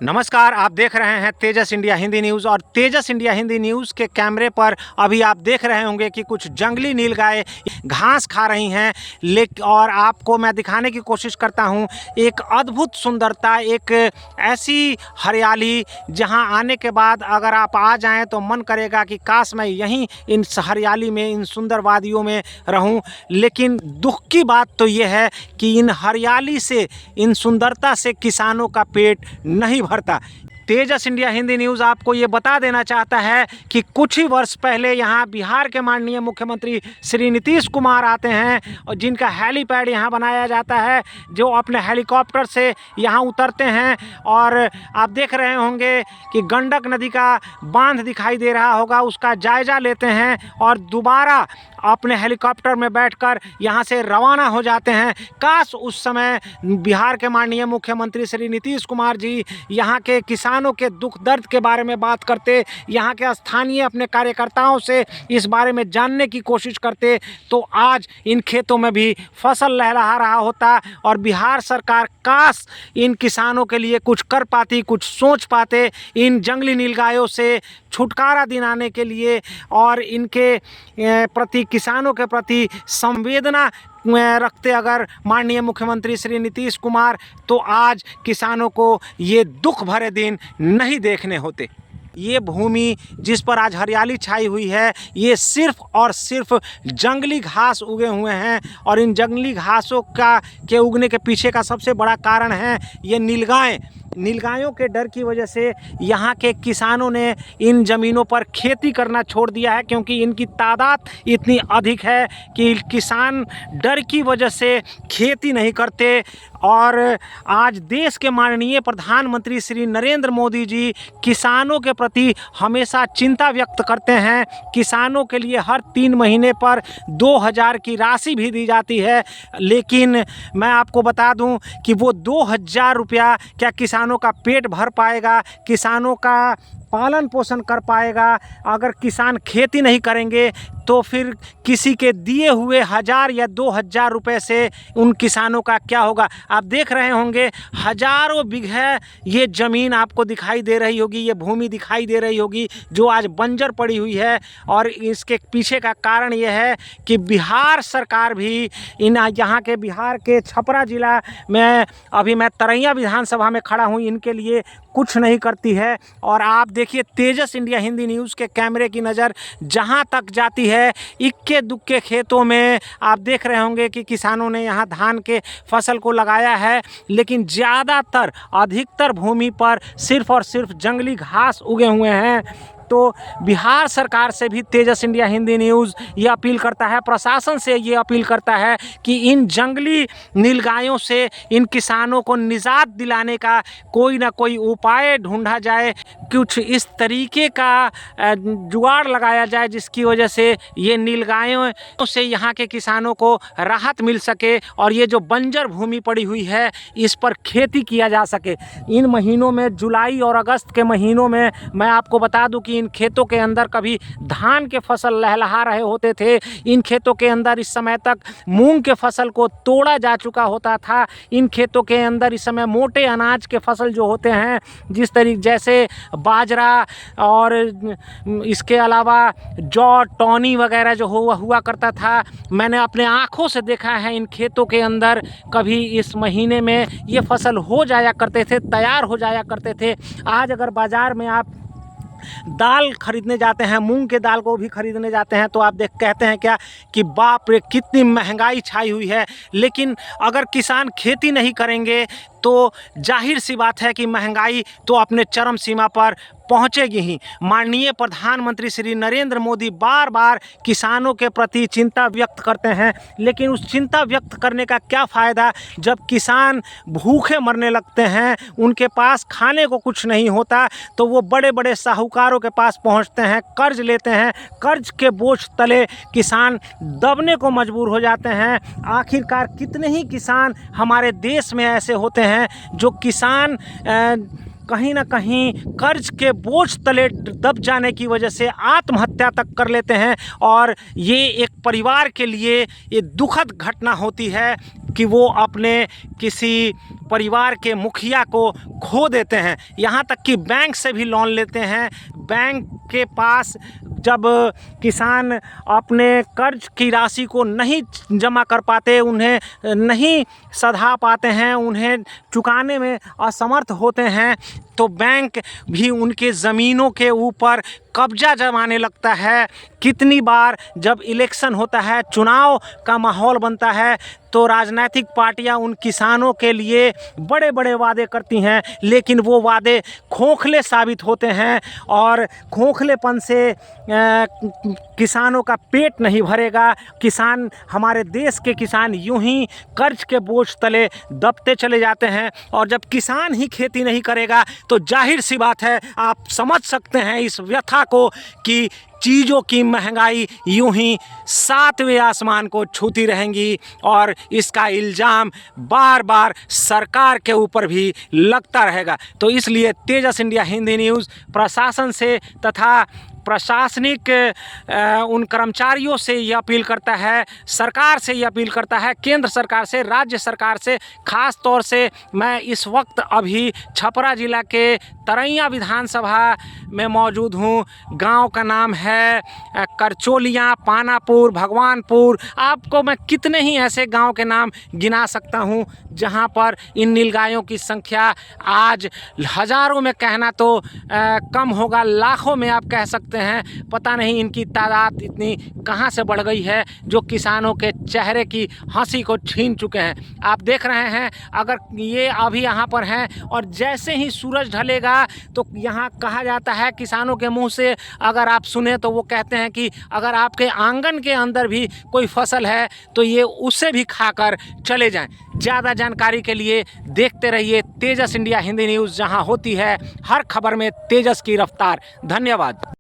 नमस्कार, आप देख रहे हैं तेजस इंडिया हिंदी न्यूज़। और तेजस इंडिया हिंदी न्यूज़ के कैमरे पर अभी आप देख रहे होंगे कि कुछ जंगली नीलगाय घास खा रही हैं। और आपको मैं दिखाने की कोशिश करता हूं एक अद्भुत सुंदरता, एक ऐसी हरियाली जहां आने के बाद अगर आप आ जाएं तो मन करेगा कि काश मैं यहीं इन हरियाली में, इन सुंदर वादियों में रहूं। लेकिन दुख की बात तो ये है कि इन हरियाली से, इन सुंदरता से किसानों का पेट नहीं भरता। तेजस इंडिया हिंदी न्यूज़ आपको ये बता देना चाहता है कि कुछ ही वर्ष पहले यहाँ बिहार के माननीय मुख्यमंत्री श्री नीतीश कुमार आते हैं और जिनका हेलीपैड यहाँ बनाया जाता है, जो अपने हेलीकॉप्टर से यहाँ उतरते हैं। और आप देख रहे होंगे कि गंडक नदी का बांध दिखाई दे रहा होगा, उसका जायज़ा लेते हैं और दोबारा अपने हेलीकॉप्टर में बैठकर यहाँ से रवाना हो जाते हैं। काश उस समय बिहार के माननीय मुख्यमंत्री श्री नीतीश कुमार जी यहाँ के किसानों के दुख दर्द के बारे में बात करते, यहाँ के स्थानीय अपने कार्यकर्ताओं से इस बारे में जानने की कोशिश करते, तो आज इन खेतों में भी फसल लहरा रहा होता। और बिहार सरकार काश इन किसानों के लिए कुछ कर पाती, कुछ सोच पाते, इन जंगली नीलगायों से छुटकारा दिलाने के लिए और इनके प्रति, किसानों के प्रति संवेदना रखते अगर माननीय मुख्यमंत्री श्री नीतीश कुमार, तो आज किसानों को ये दुख भरे दिन नहीं देखने होते। ये भूमि जिस पर आज हरियाली छाई हुई है, ये सिर्फ और सिर्फ जंगली घास उगे हुए हैं। और इन जंगली घासों के उगने के पीछे का सबसे बड़ा कारण है ये नीलगायों के डर की वजह से यहाँ के किसानों ने इन ज़मीनों पर खेती करना छोड़ दिया है, क्योंकि इनकी तादाद इतनी अधिक है कि किसान डर की वजह से खेती नहीं करते। और आज देश के माननीय प्रधानमंत्री श्री नरेंद्र मोदी जी किसानों के प्रति हमेशा चिंता व्यक्त करते हैं। किसानों के लिए हर 3 महीने पर 2000 की राशि भी दी जाती है, लेकिन मैं आपको बता दूं कि वो 2000 रुपया क्या किसानों का पेट भर पाएगा, किसानों का पालन पोषण कर पाएगा? अगर किसान खेती नहीं करेंगे तो फिर किसी के दिए हुए 1000 या 2000 रुपये से उन किसानों का क्या होगा? आप देख रहे होंगे हजारों बीघे ये ज़मीन आपको दिखाई दे रही होगी, ये भूमि दिखाई दे रही होगी जो आज बंजर पड़ी हुई है। और इसके पीछे का कारण ये है कि बिहार सरकार भी यहाँ के बिहार के छपरा ज़िला में, अभी मैं तरैया विधानसभा में खड़ा हूँ, इनके लिए कुछ नहीं करती है। और आप देखिए तेजस इंडिया हिंदी न्यूज़ के कैमरे की नज़र जहां तक जाती है, इक्के दुक्के खेतों में आप देख रहे होंगे कि किसानों ने यहां धान के फसल को लगाया है, लेकिन ज़्यादातर, अधिकतर भूमि पर सिर्फ और सिर्फ जंगली घास उगे हुए हैं। तो बिहार सरकार से भी तेजस इंडिया हिंदी न्यूज़ ये अपील करता है, प्रशासन से ये अपील करता है कि इन जंगली नीलगायों से इन किसानों को निजात दिलाने का कोई ना कोई उपाय ढूंढा जाए, कुछ इस तरीके का जुगाड़ लगाया जाए जिसकी वजह से ये नीलगायों से यहाँ के किसानों को राहत मिल सके और ये जो बंजर भूमि पड़ी हुई है इस पर खेती किया जा सके। इन महीनों में, जुलाई और अगस्त के महीनों में, मैं आपको बता दूं कि इन खेतों के अंदर कभी धान के फसल लहलहा रहे होते थे, इन खेतों के अंदर इस समय तक मूंग के फसल को तोड़ा जा चुका होता था, इन खेतों के अंदर इस समय मोटे अनाज के फसल जो होते हैं, जिस तरीके जैसे बाजरा और इसके अलावा जौ, टौनी वगैरह जो हुआ करता था, मैंने अपने आँखों से देखा है। इन खेतों के अंदर कभी इस महीने में ये फसल हो जाया करते थे, तैयार हो जाया करते थे। आज अगर बाज़ार में आप दाल खरीदने जाते हैं, मूंग के दाल को भी खरीदने जाते हैं, तो आप कहते हैं क्या कि बाप रे कितनी महंगाई छाई हुई है। लेकिन अगर किसान खेती नहीं करेंगे तो जाहिर सी बात है कि महंगाई तो अपने चरम सीमा पर पहुंचेगी ही। माननीय प्रधानमंत्री श्री नरेंद्र मोदी बार बार किसानों के प्रति चिंता व्यक्त करते हैं, लेकिन उस चिंता व्यक्त करने का क्या फ़ायदा जब किसान भूखे मरने लगते हैं, उनके पास खाने को कुछ नहीं होता, तो वो बड़े बड़े साहूकारों के पास पहुंचते हैं, कर्ज लेते हैं, कर्ज के बोझ तले किसान दबने को मजबूर हो जाते हैं। आखिरकार कितने ही किसान हमारे देश में ऐसे होते हैं जो किसान कहीं ना कहीं कर्ज के बोझ तले दब जाने की वजह से आत्महत्या तक कर लेते हैं। और ये एक परिवार के लिए ये दुखद घटना होती है कि वो अपने किसी परिवार के मुखिया को खो देते हैं, यहाँ तक कि बैंक से भी लोन लेते हैं। बैंक के पास जब किसान अपने कर्ज की राशि को नहीं जमा कर पाते, उन्हें नहीं सधा पाते हैं, उन्हें चुकाने में असमर्थ होते हैं, तो बैंक भी उनके ज़मीनों के ऊपर कब्जा जमाने लगता है। कितनी बार जब इलेक्शन होता है, चुनाव का माहौल बनता है, तो राजनीतिक पार्टियां उन किसानों के लिए बड़े बड़े वादे करती हैं, लेकिन वो वादे खोखले साबित होते हैं और खोखलेपन से किसानों का पेट नहीं भरेगा। किसान, हमारे देश के किसान यूं ही कर्ज के बोझ तले दबते चले जाते हैं, और जब किसान ही खेती नहीं करेगा तो जाहिर सी बात है, आप समझ सकते हैं इस व्यथा को कि चीज़ों की महंगाई यूं ही सातवें आसमान को छूती रहेंगी और इसका इल्ज़ाम बार बार सरकार के ऊपर भी लगता रहेगा। तो इसलिए तेजस इंडिया हिंदी न्यूज़ प्रशासन से तथा प्रशासनिक उन कर्मचारियों से ये अपील करता है, सरकार से ये अपील करता है, केंद्र सरकार से, राज्य सरकार से, ख़ास तौर से मैं इस वक्त अभी छपरा ज़िला के तरैया विधानसभा में मौजूद हूँ। गांव का नाम है करचोलियाँ, पानापुर, भगवानपुर। आपको मैं कितने ही ऐसे गांव के नाम गिना सकता हूँ जहां पर इन नीलगायों की संख्या आज हज़ारों में कहना तो कम होगा, लाखों में आप कह सकते हैं। पता नहीं इनकी तादाद इतनी कहां से बढ़ गई है, जो किसानों के चेहरे की हंसी को छीन चुके हैं। आप देख रहे हैं, अगर ये अभी यहाँ पर हैं और जैसे ही सूरज ढलेगा तो यहाँ कहा जाता है, किसानों के मुंह से अगर आप सुने तो वो कहते हैं कि अगर आपके आंगन के अंदर भी कोई फसल है तो ये उसे भी खाकर चले जाएं। ज़्यादा जानकारी के लिए देखते रहिए तेजस इंडिया हिंदी न्यूज़, जहां होती है हर खबर में तेजस की रफ्तार। धन्यवाद।